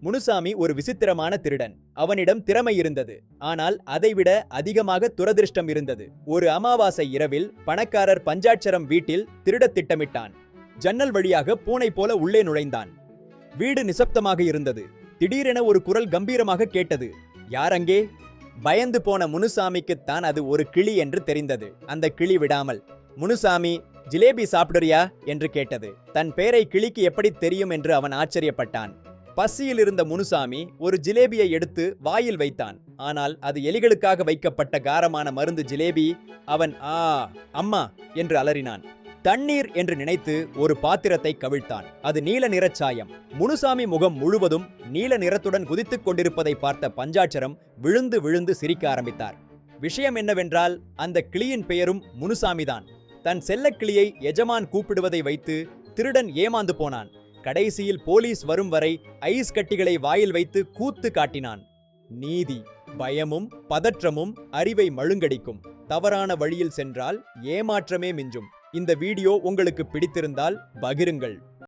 முனுசாமி ஒரு விசித்திரமான திருடன். அவனிடம் திறமை இருந்தது. ஆனால் அதைவிட அதிகமாக துரதிர்ஷ்டம் இருந்தது. ஒரு அமாவாசை இரவில் பணக்காரர் பஞ்சாட்சரம் வீட்டில் திருடத் திட்டமிட்டான். ஜன்னல் வழியாக பூனை போல உள்ளே நுழைந்தான். வீடு நிசப்தமாக இருந்தது. திடீரென ஒரு குரல் கம்பீரமாக கேட்டது. யார் அங்கே? பயந்து போன முனுசாமிக்குத்தான் அது ஒரு கிளி என்று தெரிந்தது. அந்த கிளி விடாமல், முனுசாமி, ஜிலேபி சாப்பிடுறியா என்று கேட்டது. தன் பெயரை கிளிக்கு எப்படி தெரியும் என்று அவன் ஆச்சரியப்பட்டான். பசியில் இருந்த முனுசாமி ஒரு ஜிலேபியை எடுத்து வாயில் வைத்தான். ஆனால் அது எலிகளுக்காக வைக்கப்பட்ட காரமான மருந்து ஜிலேபி. அவன் அம்மா என்று அலறினான். தண்ணீர் என்று நினைத்து ஒரு பாத்திரத்தை கவிழ்த்தான். அது நீல நிறச்சாயம். முனுசாமி முகம் முழுவதும் நீல நிறத்துடன் குதித்துக் கொண்டிருப்பதை பார்த்த பஞ்சாட்சரம் விழுந்து விழுந்து சிரிக்க ஆரம்பித்தார். விஷயம் என்னவென்றால் அந்த கிளியின் பெயரும் முனுசாமிதான். தன் செல்லக்கிளியை எஜமான் கூப்பிடுவதை வைத்து திருடன் ஏமாந்து போனான். கடைசியில் போலீஸ் வரும் வரை ஐஸ் கட்டிகளை வாயில் வைத்து கூத்து காட்டினான். நீதி, பயமும் பதற்றமும் அறிவை மழுங்கடிக்கும். தவறான வழியில் சென்றால் ஏமாற்றமே மிஞ்சும். இந்த வீடியோ உங்களுக்கு பிடித்திருந்தால் பகிருங்கள்.